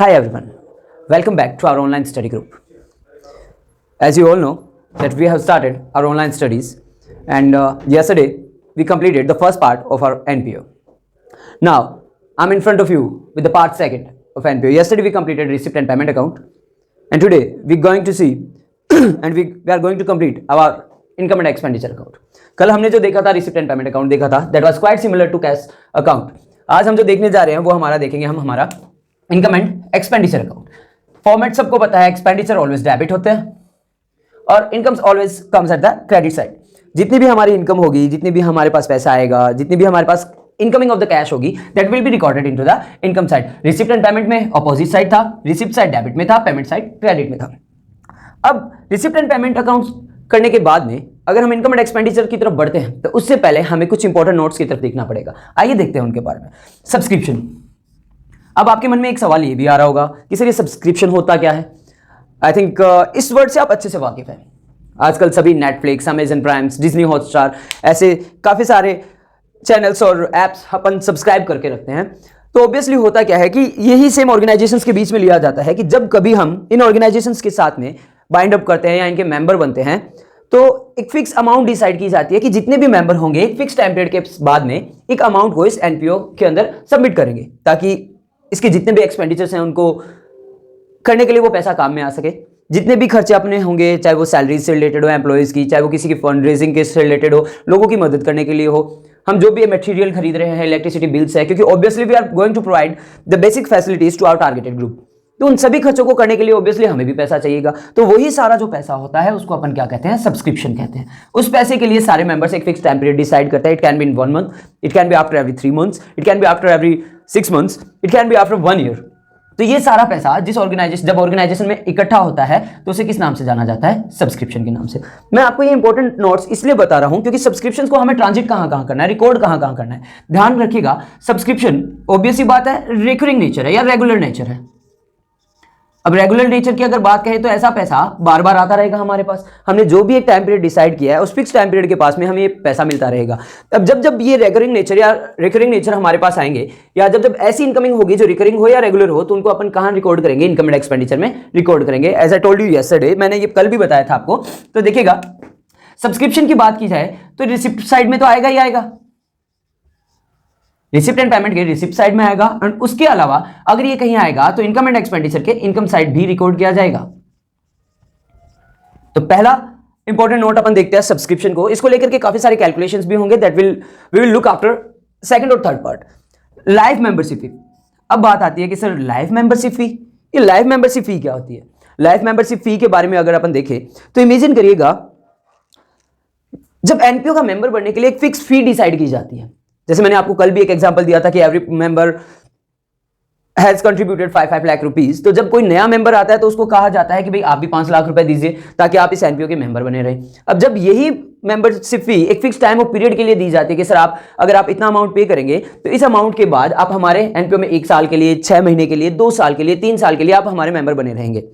Hi everyone, welcome back to our online study group. As you all know that we have started our online studies and yesterday we completed the first part of our NPO. Now I'm in front of you with the part second of NPO. Yesterday we completed receipt and payment account and today we're going to see and we are going to complete our income and expenditure account. कल हमने जो देखा था receipt and payment account देखा था that was quite similar to cash account. आज हम जो देखने जा रहे हैं वो हमारा देखेंगे हम हमारा income and expenditure account. Format सबको पता है, एक्सपेंडिचर ऑलवेज डेबिट होते हैं और income always comes at the credit side. जितनी भी हमारी इनकम होगी, जितनी भी हमारे पास पैसा आएगा, जितनी भी हमारे पास इनकमिंग ऑफ द कैश होगी that will be recorded into the income side. Receipt and payment में अपोजिट साइड था, रिसिप्ट साइड डेबिट में था, पेमेंट साइड क्रेडिट में था. अब रिसिप्ट एंड पेमेंट अकाउंट करने के बाद में अगर हम इनकम एंड एक्सपेंडिचर की तरफ बढ़ते हैं तो उससे पहले हमें कुछ इंपॉर्टेंट नोट्स की तरफ देखना पड़ेगा. आइए देखते हैं उनके बारे में. सब्सक्रिप्शन. अब आपके मन में एक सवाल ये भी आ रहा होगा कि सर ये सब्सक्रिप्शन होता क्या है. आई थिंक इस वर्ड से आप अच्छे से वाकिफ हैं. आजकल सभी Netflix, Amazon prime, Disney Hotstar ऐसे काफ़ी सारे चैनल्स और एप्स अपन सब्सक्राइब करके रखते हैं. तो ऑब्वियसली होता क्या है कि यही सेम ऑर्गेनाइजेशंस के बीच में लिया जाता है कि जब कभी हम इन ऑर्गेनाइजेशंस के साथ में बाइंड अप करते हैं या इनके मेंबर बनते हैं तो एक फिक्स अमाउंट डिसाइड की जाती है कि जितने भी मेंबर होंगे एक फिक्स टाइम पीरियड के बाद में एक अमाउंट को इस एनपीओ के अंदर सबमिट करेंगे ताकि इसके जितने भी एक्सपेंडिचर्स हैं उनको करने के लिए वो पैसा काम में आ सके. जितने भी खर्चे अपने होंगे, चाहे वो सैलरी से रिलेटेड हो एम्प्लॉयज़ की, चाहे वो किसी की फंड रेजिंग के से रिलेटेड हो, लोगों की मदद करने के लिए हो, हम जो भी मटेरियल खरीद रहे हैं, इलेक्ट्रिसिटी बिल्स है, क्योंकि obviously we are going to provide the basic facilities to our targeted group. तो उन सभी खर्चों को करने के लिए ऑब्वियसली हमें भी पैसा चाहिएगा. तो वही सारा जो पैसा होता है उसको अपन क्या कहते हैं, सब्सक्रिप्शन कहते हैं. उस पैसे के लिए सारे मेंबर्स एक फिक्स टाइम पीरियड डिसाइड करते हैं. It can be in 1 month, it can be after every 3 months, it can be after every 6 months, it can be after 1 year. तो ये सारा पैसा जब ऑर्गेनाइजेशन में इकट्ठा होता है तो उसे किस नाम से जाना जाता है, सब्सक्रिप्शन के नाम से. मैं आपको ये इंपॉर्टेंट नोट्स इसलिए बता रहा हूं क्योंकि सब्सक्रिप्शन को हमें ट्रांजिट कहां करना है, रिकॉर्ड कहां करना है. ध्यान रखिएगा, सब्सक्रिप्शन ऑब्वियसली बात है रिकरिंग नेचर है या रेगुलर नेचर है. अब रेगुलर नेचर की अगर बात करें तो ऐसा पैसा बार बार आता रहेगा हमारे पास. हमने जो भी एक टाइम पीरियड डिसाइड किया है उस फिक्स टाइम पीरियड के पास में हमें ये पैसा मिलता रहेगा. अब जब ये रेकरिंग नेचर या रिकरिंग नेचर हमारे पास आएंगे या जब ऐसी इनकमिंग होगी जो रिकरिंग हो या रेगुलर हो तो उनको अपन कहां रिकॉर्ड करेंगे, इनकम एंड एक्सपेंडिचर में रिकॉर्ड करेंगे. As I told you yesterday, मैंने ये कल भी बताया था आपको. तो देखिएगा, सब्सक्रिप्शन की बात की जाए तो रिसिप्ट साइड में तो आएगा ही आएगा, रिसिप्ट एंड पेमेंट के रिसिप्ट साइड में आएगा. और उसके अलावा अगर ये कहीं आएगा तो इनकम एंड एक्सपेंडिचर के इनकम साइड भी रिकॉर्ड किया जाएगा. तो पहला इंपॉर्टेंट नोट अपन देखते हैं सब्सक्रिप्शन को. इसको लेकर के काफी सारे कैलकुलेशंस भी होंगे that we will look after second और third part. Life membership fee. अब बात आती है कि सर लाइफ मेंबरशिप फी, ये लाइफ मेंबरशिप फी क्या होती है. लाइफ मेंबरशिप फी के बारे में अगर अपन देखें तो इमेजिन करिएगा, जब एनपीओ का मेंबर बनने के लिए एक फिक्स फी डिसाइड की जाती है. जैसे मैंने आपको कल भी एक एग्जांपल दिया था कि every member has contributed 5 lakh rupees. तो जब कोई नया मेंबर आता है तो उसको कहा जाता है कि भाई आप भी 5 लाख रुपए दीजिए ताकि आप इस एनपीओ के मेंबर बने रहें. अब जब यही मेंबरशिप फी एक फिक्स टाइम ऑफ पीरियड के लिए दी जाती है कि सर आप अगर आप इतना अमाउंट पे करेंगे तो इस अमाउंट के बाद आप हमारे एनपीओ में 1 साल के लिए, 6 महीने के लिए, 2 साल के लिए, 3 साल के लिए आप हमारे मेंबर बने रहेंगे.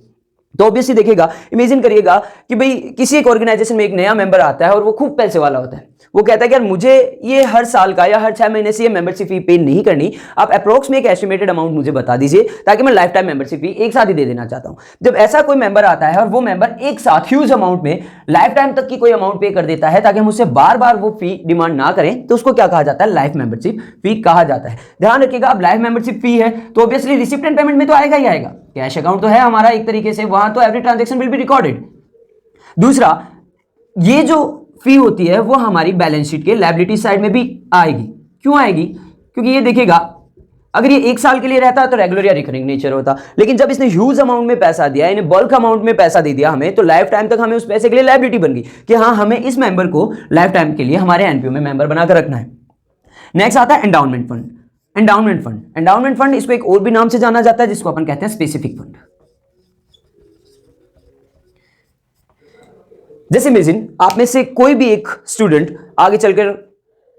तो ऑब्वियसली देखिएगा, इमेजिन करिएगा कि भाई किसी एक ऑर्गेनाइजेशन में एक नया मेंबर आता है और वो खूब पैसे वाला होता है. वो कहता है कि यार मुझे ये हर साल का या हर 6 महीने से ये मेंबरशिप फी पे नहीं करनी, आप अप्रोक्स में एक एस्टिमेटेड अमाउंट मुझे बता दीजिए ताकि मैं लाइफ टाइम मेंबरशिप फी एक साथ ही दे देना चाहता हूं. जब ऐसा कोई मेंबर आता है और वो मेंबर एक साथ ह्यूज अमाउंट में लाइफ टाइम तक की कोई अमाउंट पे कर देता है ताकि हम उससे बार बार वो फी डिमांड ना करें, तो उसको क्या कहा जाता है, लाइफ मेंबरशिप फी कहा जाता है. ध्यान रखिएगा, अब लाइफ मेंबरशिप फी है तो ऑब्वियसली रिसिप्ट एंड पेमेंट में तो आएगा ही आएगा. कैश अकाउंट तो है हमारा एक तरीके से, वहां तो every transaction will be recorded. दूसरा, ये जो फी होती है वो हमारी बैलेंस शीट के लायबिलिटी साइड में भी आएगी. क्यों आएगी? क्योंकि ये देखिएगा, अगर ये 1 साल के लिए रहता तो रेगुलर या रिकरिंग नेचर होता, लेकिन जब इसने ह्यूज अमाउंट में पैसा दिया, इन्हें बल्क अमाउंट में पैसा दे दिया हमें, तो लाइफ टाइम तक हमें उस पैसे के लिए लायबिलिटी बन गई कि हाँ हमें इस मेंबर को लाइफ टाइम के लिए हमारे एनपीओ में मेंबर बनाकर रखना है. नेक्स्ट आता है एंडाउमेंट फंड. एंडाउमेंट फंड इसको एक और भी नाम से जाना जाता है जिसको अपन कहते हैं स्पेसिफिक फंड. जैसे इमेजिन आप में से कोई भी एक स्टूडेंट आगे चलकर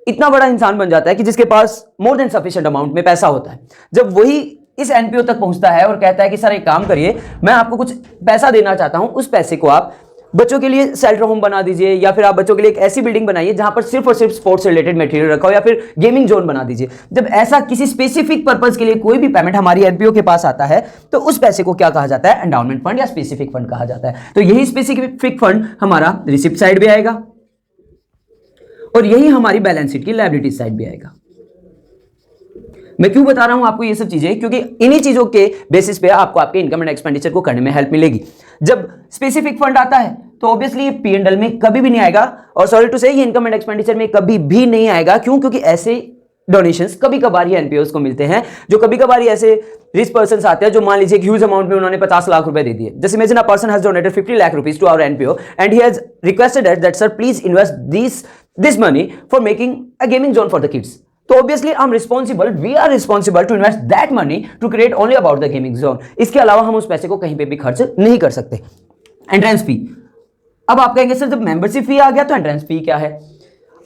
इतना बड़ा इंसान बन जाता है कि जिसके पास मोर देन सफिशिएंट अमाउंट में पैसा होता है. जब वही इस एनपीओ तक पहुंचता है और कहता है कि सर एक काम करिए, मैं आपको कुछ पैसा देना चाहता हूं, उस पैसे को आप बच्चों के लिए शेल्टर होम बना दीजिए, या फिर आप बच्चों के लिए एक ऐसी बिल्डिंग बनाइए जहां पर सिर्फ और सिर्फ स्पोर्ट्स से रिलेटेड मटेरियल रखा हो, या फिर गेमिंग जोन बना दीजिए। जब ऐसा किसी स्पेसिफिक पर्पस के लिए कोई भी पेमेंट हमारी एनपीओ के पास आता है तो उस पैसे को क्या कहा जाता है? एंडाउमेंट फंड या स्पेसिफिक फंड कहा जाता है। तो यही स्पेसिफिक फंड हमारा रिसिप्ट साइड भी आएगा और यही हमारी बैलेंस शीट की लायबिलिटी साइड भी आएगा। मैं क्यों बता रहा हूं आपको ये सब चीजें? क्योंकि इन्हीं चीजों के बेसिस पे आपको आपके इनकम एंड एक्सपेंडिचर को करने में हेल्प मिलेगी। जब स्पेसिफिक फंड आता है तो ऑब्वियसली ये P&L में कभी भी नहीं आएगा, और सॉरी टू से ये इनकम एंड एक्सपेंडिचर में कभी भी नहीं आएगा। क्यों? क्योंकि ऐसे डोनेशंस कभी कभार ही एनपीओस को मिलते हैं, जो कभी कभार ही ऐसे रिच पर्सन्स आते हैं जो मान लीजिए ह्यूज अमाउंट में उन्होंने 50 लाख रुपए दे दिए। जैसे imagine a person has donated 50 lakh rupees to our NPO and he has requested that sir please invest this money for making a gaming zone for the kids. तो obviously we are responsible to invest that money to create only about the gaming zone. इसके अलावा हम उस पैसे को कहीं पे भी खर्च नहीं कर सकते। एंट्रेंस फी, अब आप कहेंगे सर जब मेंबरशिप फी आ गया तो एंट्रेंस फी क्या है?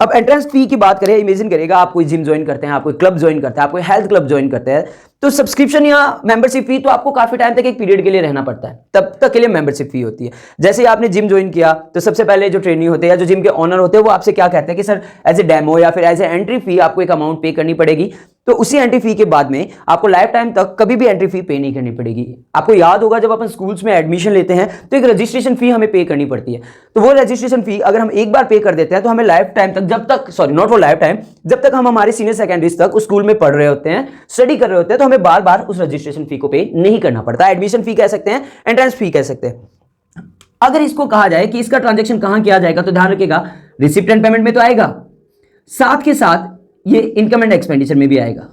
अब एंट्रेंस फी की बात करें, इमेजिन करिएगा आप कोई जिम ज्वाइन करते हैं, आप कोई क्लब ज्वाइन करते हैं, आप कोई हेल्थ क्लब ज्वाइन करते हैं, तो सब्सक्रिप्शन या मेंबरशिप फी तो आपको काफी टाइम तक एक पीरियड के लिए रहना पड़ता है, तब तक के लिए मेंबरशिप फी होती है। जैसे ही आपने जिम ज्वाइन किया तो सबसे पहले जो ट्रेनी होते हैं या जो जिम के ऑनर होते हैं वो आपसे क्या कहते हैं कि सर एज ए डेमो या फिर एज ए एंट्री फी आपको एक अमाउंट पे करनी पड़ेगी। तो उसी एंट्री फी के बाद में आपको लाइफ टाइम तक कभी भी एंट्री फी पे नहीं करनी पड़ेगी। आपको याद होगा जब अपन स्कूल्स में एडमिशन लेते हैं तो एक रजिस्ट्रेशन फी हमें पे करनी पड़ती है। तो वो रजिस्ट्रेशन फी अगर हम एक बार पे कर देते हैं तो हमें लाइफ टाइम तक, जब तक sorry not for life time, जब तक हम हमारे सीनियर सेकेंडरीज तक उस स्कूल में पढ़ रहे होते हैं, स्टडी कर रहे होते हैं, तो हमें बार बार उस रजिस्ट्रेशन फी को पे नहीं करना पड़ता। एडमिशन फी कह सकते हैं, एंट्रेंस फी कह सकते हैं। अगर इसको कहा जाए कि इसका ट्रांजेक्शन कहां किया जाएगा तो ध्यान रखिएगा रिसिप्ट एंड पेमेंट में तो आएगा, साथ के साथ ये इनकम एंड एक्सपेंडिचर में भी आएगा।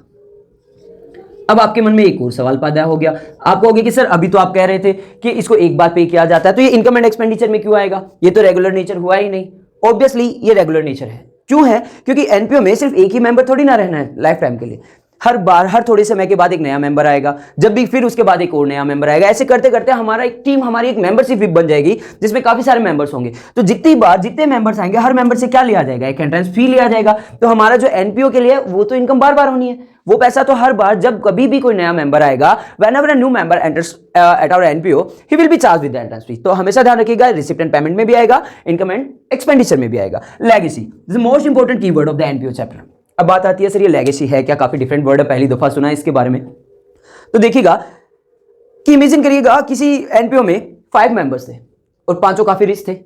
अब आपके मन में एक और सवाल पैदा हो गया, आप कहोगे कि सर अभी तो आप कह रहे थे कि इसको एक बार पे किया जाता है, तो ये इनकम एंड एक्सपेंडिचर में क्यों आएगा? ये तो रेगुलर नेचर हुआ ही नहीं। ऑब्वियसली ये रेगुलर नेचर है। क्यों है? क्योंकि एनपीओ में सिर्फ एक ही मेंबर थोड़ी ना रहना है लाइफ टाइम के लिए। हर बार हर थोड़े समय के बाद एक नया मेंबर आएगा, जब भी फिर उसके बाद एक और नया मेंबर आएगा। ऐसे करते करते हमारा एक टीम, हमारी एक मेंबरशिप बन जाएगी जिसमें काफी सारे मेंबर्स होंगे। तो जितनी बार जितने मेंबर्स आएंगे हर मेंबर से क्या लिया जाएगा? एक एंट्रेंस फी लिया जाएगा। तो हमारा जो एनपीओ के लिए वो तो इनकम बार बार होनी है, वो पैसा तो हर बार जब कभी भी कोई नया मेंबर आएगा, whenever a new member enters at our NPO, he will be charged with the entrance fee। तो हमेशा ध्यान रखिएगा रिसिप्ट एंड पेमेंट में भी आएगा, इनकम एंड एक्सपेंडिचर में भी आएगा। Legacy is the most important keyword of the NPO chapter. अब बात आती है सर ये लेगेसी है क्या? काफी डिफरेंट वर्ड है, पहली दफा सुना है इसके बारे में। तो देखिएगा कि इमेजिन करिएगा किसी एनपीओ में 5 मेंबर्स थे और 5 काफी रिच थे।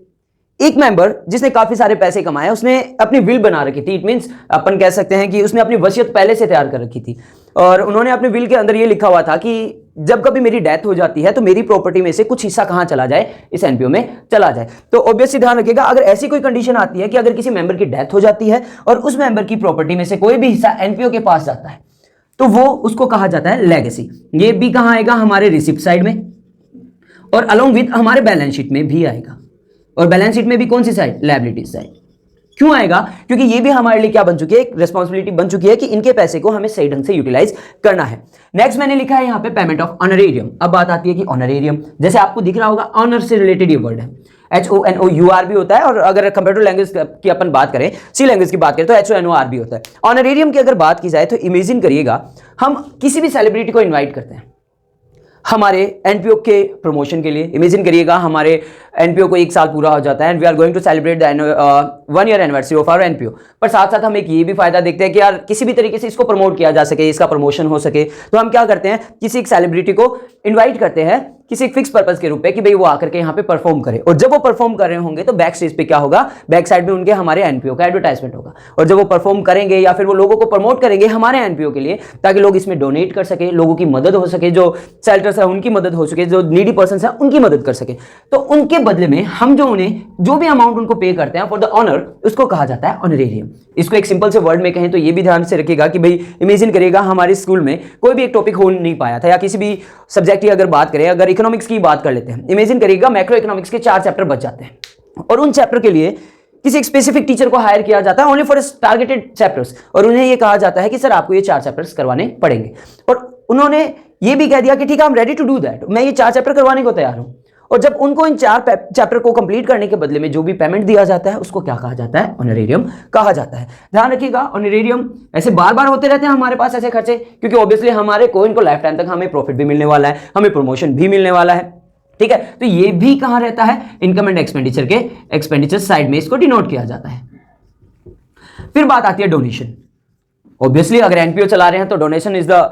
एक मेंबर जिसने काफी सारे पैसे कमाए, उसने अपनी विल बना रखी थी। इट मींस अपन कह सकते हैं कि उसने अपनी वसीयत पहले से तैयार कर रखी थी, और उन्होंने अपने विल के अंदर ये लिखा हुआ था कि जब कभी मेरी डेथ हो जाती है तो मेरी प्रॉपर्टी में से कुछ हिस्सा कहां चला जाए? इस एनपीओ में चला जाए। तो ऑब्वियसली ध्यान रखिएगा अगर ऐसी कोई कंडीशन आती है कि अगर किसी मेंबर की डेथ हो जाती है और उस मेंबर की प्रॉपर्टी में से कोई भी हिस्सा एनपीओ के पास जाता है तो वो उसको कहा जाता है लेगेसी। ये भी कहां आएगा? हमारे रिसिप्ट साइड में, और अलॉन्ग विद हमारे बैलेंस शीट में भी आएगा। और बैलेंस शीट में भी कौन सी साइड? Liability side. क्यों आएगा? क्योंकि ये भी हमारे लिए क्या बन चुकी है? एक रिस्पॉन्सिबिलिटी बन चुकी है कि इनके पैसे को हमें सही ढंग से यूटिलाइज करना है। नेक्स्ट मैंने लिखा है यहाँ पे पेमेंट ऑफ ऑनरेरियम। अब बात आती है कि ऑनरेरियम, जैसे आपको दिख रहा होगा ऑनर से रिलेटेड ये वर्ड है, HONOUR भी होता है, और अगर कंप्यूटर लैंग्वेज की अपन बात करें, सी लैंग्वेज की बात करें तो HONOR भी होता है। ऑनरेरियम की अगर बात की जाए तो इमेजिन करिएगा हम किसी भी सेलिब्रिटी को इन्वाइट करते हैं हमारे एनपीओ के प्रमोशन के लिए। इमेजिन करिएगा हमारे एनपीओ को 1 साल पूरा हो जाता है and we are going to celebrate the 1 year anniversary of our NPO. पर साथ साथ हम एक ये भी फायदा देखते हैं कि यार किसी भी तरीके से इसको प्रमोट किया जा सके, इसका प्रमोशन हो सके, तो हम क्या करते हैं? किसी एक सेलिब्रिटी को इन्वाइट करते हैं किसी एक फिक्स पर्पस के रूप में कि भाई वो आकर के यहाँ पे परफॉर्म करे। और जब वो परफॉर्म कर रहे होंगे तो बैक स्टेज पे क्या होगा? बैक साइड में उनके हमारे एनपीओ का एडवर्टाइजमेंट होगा। और जब वो परफॉर्म करेंगे या फिर वो लोगों को प्रमोट करेंगे हमारे एनपीओ के लिए, ताकि लोग इसमें डोनेट कर सके, लोगों की मदद हो सके, जो शेल्टर्स है उनकी मदद हो सके, जो नीडी पर्सन है उनकी मदद कर सके, तो उनके बदले में हम उन्हें जो भी अमाउंट उनको पे करते हैं फॉर द ऑनर, उसको कहा जाता है ऑनरेरियम। इसको एक सिंपल से वर्ड में कहें तो ये भी ध्यान से रखिएगा कि भाई इमेजिन करिएगा हमारे स्कूल में कोई भी एक टॉपिक हो नहीं पाया था, या किसी भी सब्जेक्ट की अगर बात करें, अगर इकोनॉमिक्स की बात कर लेते हैं, इमेजिन करिएगा मैक्रो इकोनॉमिक्स के 4 चैप्टर बच जाते हैं और उन चैप्टर के लिए किसी एक स्पेसिफिक टीचर को हायर किया जाता है ओनली फॉर टारगेटेड चैप्टर्स, और उन्हें यह कहा जाता है कि सर आपको ये 4 चैप्टर्स करवाने पड़ेंगे। और उन्होंने ये भी कह दिया कि ठीक है, I am ready to do that, मैं ये 4 चैप्टर करवाने को तैयार हूं। और जब उनको इन 4 चैप्टर को कंप्लीट करने के बदले में जो भी पेमेंट दिया जाता है उसको क्या कहा जाता है? ऑनरेरियम कहा जाता है। ध्यान रखिएगा ऑनरेरियम ऐसे बार बार होते रहते हैं हमारे पास ऐसे खर्चे, क्योंकि ऑब्वियसली हमारे को इनको लाइफ टाइम तक हमें प्रॉफिट भी मिलने वाला है, हमें प्रमोशन भी मिलने वाला है, ठीक है, तो ये भी कहां रहता है, इनकम एंड एक्सपेंडिचर के एक्सपेंडिचर साइड में इसको डिनोट किया जाता है। फिर बात आती है डोनेशन। ऑब्वियसली अगर एनपीओ चला रहे हैं तो donation is the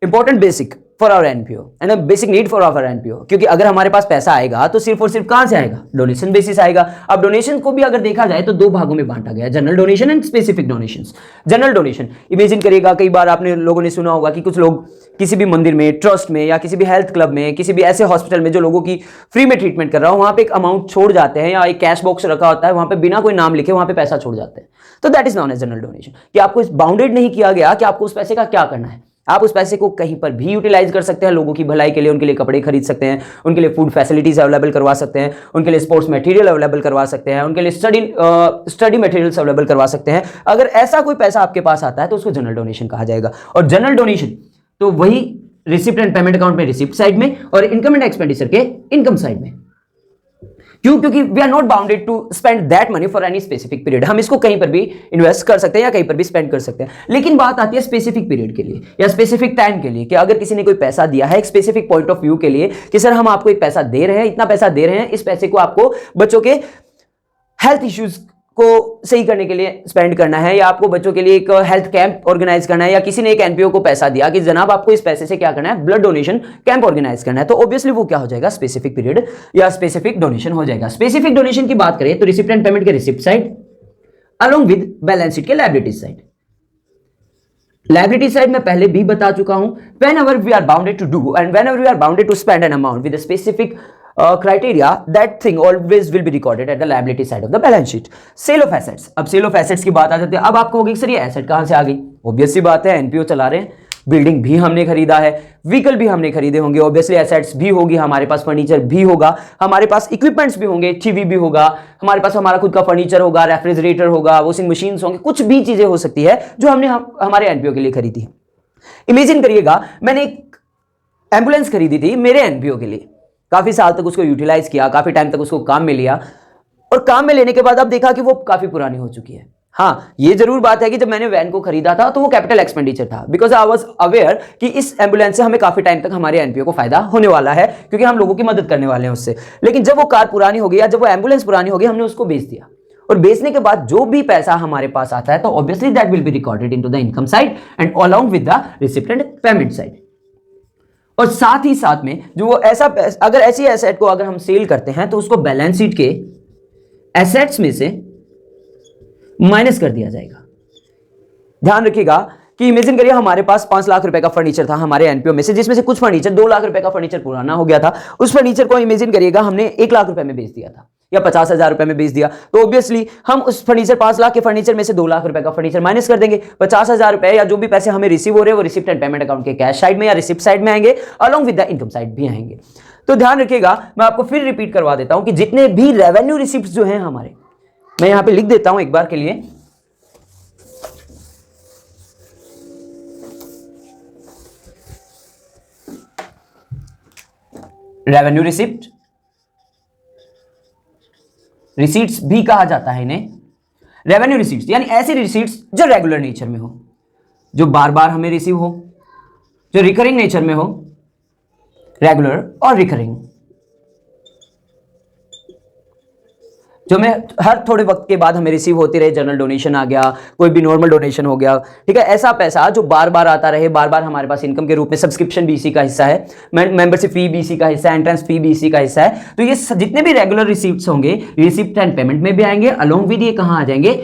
important basic for our NPO and basic need for our NPO, क्योंकि अगर हमारे पास पैसा आएगा तो सिर्फ और सिर्फ कहां से आएगा, डोनेशन बेसिस आएगा। अब डोनेशन को भी अगर देखा जाए तो दो भागों में बांटा गया है, general donation and specific donations. General donation, imagine करिएगा, कई बार आपने लोगों ने सुना होगा कि कुछ लोग किसी भी मंदिर में, ट्रस्ट में या किसी भी हेल्थ क्लब में, किसी भी ऐसे हॉस्पिटल में जो लोगों की फ्री में ट्रीटमेंट कर रहा हो, वहां पे एक अमाउंट छोड़ जाते हैं या एक कैश बॉक्स रखा होता है, वहां पे बिना कोई नाम लिखे वहां पे पैसा छोड़ जाते हैं। तो that is non as general donation, कि आपको बाउंडेड नहीं किया गया कि आपको उस पैसे का क्या करना है। आप उस पैसे को कहीं पर भी यूटिलाइज कर सकते हैं, लोगों की भलाई के लिए, उनके लिए कपड़े खरीद सकते हैं, उनके लिए फूड फैसिलिटीज अवेलेबल करवा सकते हैं, उनके लिए स्पोर्ट्स मटेरियल अवेलेबल करवा सकते हैं, उनके लिए स्टडी मटेरियल्स अवेलेबल करवा सकते हैं। अगर ऐसा कोई पैसा आपके पास आता है तो उसको जनरल डोनेशन कहा जाएगा। और जनरल डोनेशन तो वही रिसिप्ट एंड पेमेंट अकाउंट में रिसिप्ट साइड में और इनकम एंड एक्सपेंडिचर के इनकम साइड में। क्यों? क्योंकि we are not bounded to spend that money for any specific period. हम इसको कहीं पर भी इन्वेस्ट कर सकते हैं या कहीं पर भी स्पेंड कर सकते हैं। लेकिन बात आती है स्पेसिफिक पीरियड के लिए या स्पेसिफिक टाइम के लिए, कि अगर किसी ने कोई पैसा दिया है एक स्पेसिफिक पॉइंट ऑफ व्यू के लिए कि सर हम आपको एक पैसा दे रहे हैं, इतना पैसा दे रहे हैं, इस पैसे को आपको बच्चों के हेल्थ इश्यूज को सही करने के लिए स्पेंड करना है, या आपको बच्चों के लिए एक हेल्थ कैंप ऑर्गेनाइज करना है, या किसी ने एक एनपीओ को पैसा दिया कि जनाब आपको इस पैसे से क्या करना है, ब्लड डोनेशन कैंप ऑर्गेनाइज करना है, तो ऑब्वियसली वो क्या हो जाएगा, स्पेसिफिक पीरियड या स्पेसिफिक डोनेशन हो जाएगा। स्पेसिफिक डोनेशन की बात करें तो रिसिप्ट एंड पेमेंट के receipt side along with balance sheet के लायबिलिटी साइड। लायबिलिटी साइड मैं पहले भी बता चुका हूं, whenever we are bounded to do and whenever we are bounded to spend an amount with a specific criteria, that thing always will be recorded at the liability side of the balance sheet. Sale of assets, अब sale of assets की बात आ जाती है। अब आपको होगी sir ये asset कहां से आ गई, ऑब्वियस सी बात है एनपीओ चला रहे हैं, बिल्डिंग भी हमने खरीदा है, व्हीकल भी हमने खरीदे होंगे, ऑब्वियसली एसेट्स भी होगी, हमारे पास फर्नीचर भी होगा, हमारे पास इक्विपमेंट्स भी होंगे, टीवी भी होगा, हमारे पास हमारा खुद का फर्नीचर होगा, रेफ्रिजरेटर होगा, वॉशिंग मशीन्स होंगे, कुछ भी चीजें हो सकती है जो हमने हमारे एनपीओ के लिए खरीदी है। इमेजिन करिएगा मैंने एक एम्बुलेंस खरीदी थी मेरे एनपीओ के लिए, काफी साल तक उसको यूटिलाइज किया, काफी टाइम तक उसको काम में लिया, और काम में लेने के बाद अब देखा कि वो काफी पुरानी हो चुकी है। हाँ, ये जरूर बात है कि जब मैंने वैन को खरीदा था तो वो कैपिटल एक्सपेंडिचर था, बिकॉज आई वाज अवेयर कि इस एम्बुलेंस से हमें काफी टाइम तक हमारे एनपीओ को फायदा होने वाला है, क्योंकि हम लोगों की मदद करने वाले हैं उससे। लेकिन जब वो कार पुरानी हो गई या जब वो एम्बुलेंस पुरानी हो गई, हमने उसको बेच दिया, और बेचने के बाद जो भी पैसा हमारे पास आता है तो obviously that will be recorded into the income side and along with the receipt and payment side. और साथ ही साथ में जो वो ऐसा अगर ऐसी एसेट को अगर हम सेल करते हैं तो उसको बैलेंस शीट के एसेट्स में से माइनस कर दिया जाएगा। ध्यान रखिएगा कि इमेजिन करिए हमारे पास 5 लाख रुपए का फर्नीचर था हमारे एनपीओ में से, जिसमें से कुछ फर्नीचर 2 लाख रुपए का फर्नीचर पुराना हो गया था। उस फर्नीचर को इमेजिन करिएगा हमने 1 लाख रुपए में बेच दिया था या 50,000 रुपए में बेच दिया, तो ऑब्वियसली हम उस फर्नीचर 5 लाख के फर्नीचर में से 2 लाख रुपए का फर्नीचर माइनस कर देंगे। 50,000 रुपए या जो भी पैसे हमें रिसीव हो रहे हैं वो रिसिप्ट एंड पेमेंट अकाउंट के कैश साइड में या रिसिप्ट साइड में आएंगे, along with the income side भी आएंगे। तो ध्यान रखिएगा, मैं आपको फिर रिपीट करवा देता हूं कि जितने भी रेवेन्यू रिसिप्ट जो हैं हमारे, मैं यहां पर लिख देता हूं एक बार के लिए, रेवेन्यू रिसिप्ट, रिसीट्स भी कहा जाता है इन्हें। रेवेन्यू रिसीट्स यानी ऐसी रिसीट्स जो रेगुलर नेचर में हो, जो बार बार हमें रिसीव हो, जो रिकरिंग नेचर में हो, रेगुलर और रिकरिंग, जो में हर थोड़े वक्त के बाद हमें रिसीव होती रहे। जनरल डोनेशन आ गया, कोई भी नॉर्मल डोनेशन हो गया, ठीक है, ऐसा पैसा जो बार बार आता रहे, बार बार हमारे पास इनकम के रूप में। सब्सक्रिप्शन भी इसी का हिस्सा है, मेंबरशिप फी भी इसी का हिस्सा है, एंट्रेंस फी भी इसी का हिस्सा है। तो ये जितने भी रेगुलर रिसीप्ट्स होंगे रिसिप्ट एंड पेमेंट में भी आएंगे, अलोंग विद ये कहां आ जाएंगे,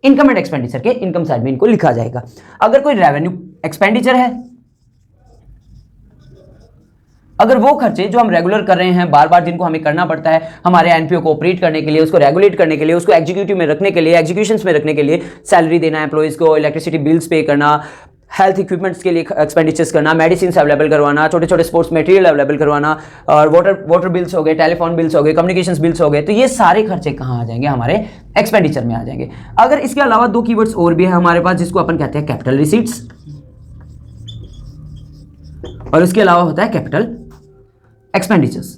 इनकम एंड एक्सपेंडिचर के इनकम साइड में इनको लिखा जाएगा। अगर कोई रेवेन्यू एक्सपेंडिचर है, अगर वो खर्चे जो हम रेगुलर कर रहे हैं, बार बार जिनको हमें करना पड़ता है हमारे एनपीओ को ऑपरेट करने के लिए, उसको रेगुलेट करने के लिए, उसको एग्जीक्यूटिव में रखने के लिए, एग्जीक्यूशंस में रखने के लिए, सैलरी देना एम्प्लॉइज को, इलेक्ट्रिसिटी बिल्स पे करना, हेल्थ इक्विपमेंट्स के लिए एक्सपेंडिचर्स करना, मेडिसिन अवेलेबल करवाना, छोटे छोटे स्पोर्ट्स मटेरियल अवेलेबल करवाना, और वाटर बिल्स हो गए, टेलीफोन बिल्स हो गए, कम्युनिकेशंस बिल्स हो गए, तो ये सारे खर्चे कहाँ आ जाएंगे, हमारे एक्सपेंडिचर में आ जाएंगे। अगर इसके अलावा 2 कीवर्ड्स और भी है हमारे पास, जिसको अपन कहते हैं कैपिटल रिसीट्स, और इसके अलावा होता है कैपिटल एक्सपेंडिचर्स।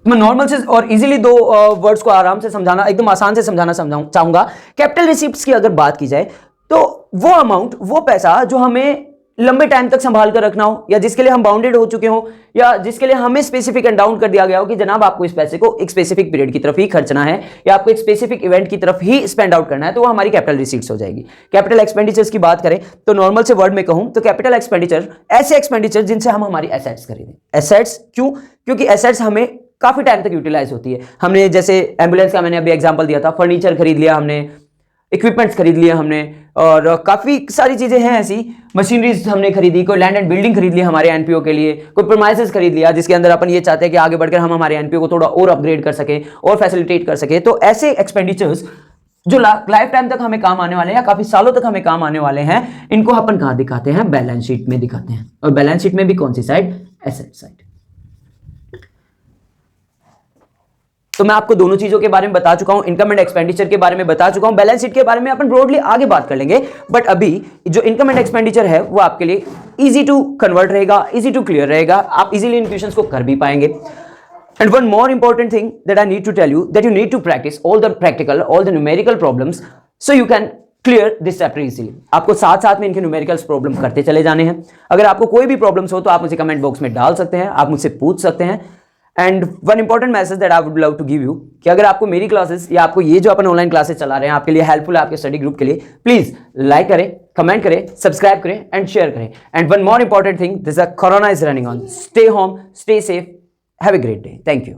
मैं नॉर्मल से और इजीली 2 वर्ड्स को आराम से समझाना, एकदम आसान से समझाना चाहूंगा। कैपिटल रिसीप्ट्स की अगर बात की जाए तो वो अमाउंट, वो पैसा जो हमें लंबे टाइम तक संभाल कर रखना हो, या जिसके लिए हम बाउंडेड हो चुके हो, या जिसके लिए हमें स्पेसिफिक एंड डाउन कर दिया गया हो कि जनाब आपको इस पैसे को एक स्पेसिफिक पीरियड की तरफ ही खर्चना है या आपको एक स्पेसिफिक इवेंट की तरफ ही स्पेंड आउट करना है, तो वो हमारी कैपिटल रिसीट्स हो जाएगी। कैपिटल एक्सपेंडिचर्स की बात करें तो नॉर्मल से वर्ड में कहूं तो कैपिटल एक्सपेंडिचर ऐसे एक्सपेंडिचर जिनसे हम हमारी एसेट्स खरीदें। एसेट्स क्यों? क्योंकि एसेट्स हमें काफी टाइम तक यूटिलाइज होती है। हमने जैसे एम्बुलेंस का मैंने अभी एग्जांपल दिया था, फर्नीचर खरीद लिया हमने, इक्विपमेंट्स खरीद लिए हमने, और काफ़ी सारी चीज़ें हैं ऐसी, मशीनरीज हमने खरीदी, कोई लैंड एंड बिल्डिंग खरीद ली हमारे एनपीओ के लिए, कोई प्रोमाइसेस खरीद लिया जिसके अंदर अपन ये चाहते हैं कि आगे बढ़कर हम हमारे एनपीओ को थोड़ा और अपग्रेड कर सके और फैसिलिटेट कर सके। तो ऐसे एक्सपेंडिचर्स जो लाइफ टाइम तक हमें काम आने वाले हैं या काफ़ी सालों तक हमें काम आने वाले हैं, इनको अपन कहाँ दिखाते हैं? बैलेंस शीट में दिखाते हैं। और बैलेंस शीट में भी कौन सी साइड? Asset side. तो मैं आपको दोनों चीजों के बारे में बता चुका हूं, इनकम एंड एक्सपेंडिचर के बारे में बता चुका हूं, बैलेंस शीट के बारे में अपन ब्रॉडली आगे बात कर लेंगे। बट अभी जो इनकम एंड एक्सपेंडिचर है वो आपके लिए इजी टू कन्वर्ट रहेगा, इजी टू क्लियर रहेगा, आप इजीली इन क्वेश्चंस को कर भी पाएंगे। And one more important thing that I need to tell you, that you need to practice all the practical, all the numerical problems so you can clear this chapter easily. आपको साथ साथ में इनके numericals problem करते चले जाने हैं। अगर आपको कोई भी प्रॉब्लम्स हो तो आप मुझे कमेंट बॉक्स में डाल सकते हैं, आप मुझसे पूछ सकते हैं। And one important message that I would love to give you कि अगर आपको मेरी क्लासेस या आपको ये जो अपन ऑनलाइन क्लासेस चला रहे हैं आपके लिए हेल्पफुल है, आपके स्टडी ग्रुप के लिए, प्लीज लाइक करें, कमेंट करें, सब्सक्राइब करें एंड शेयर करें। And one more important thing, this corona is running on, stay home, stay safe, have a great day, thank you.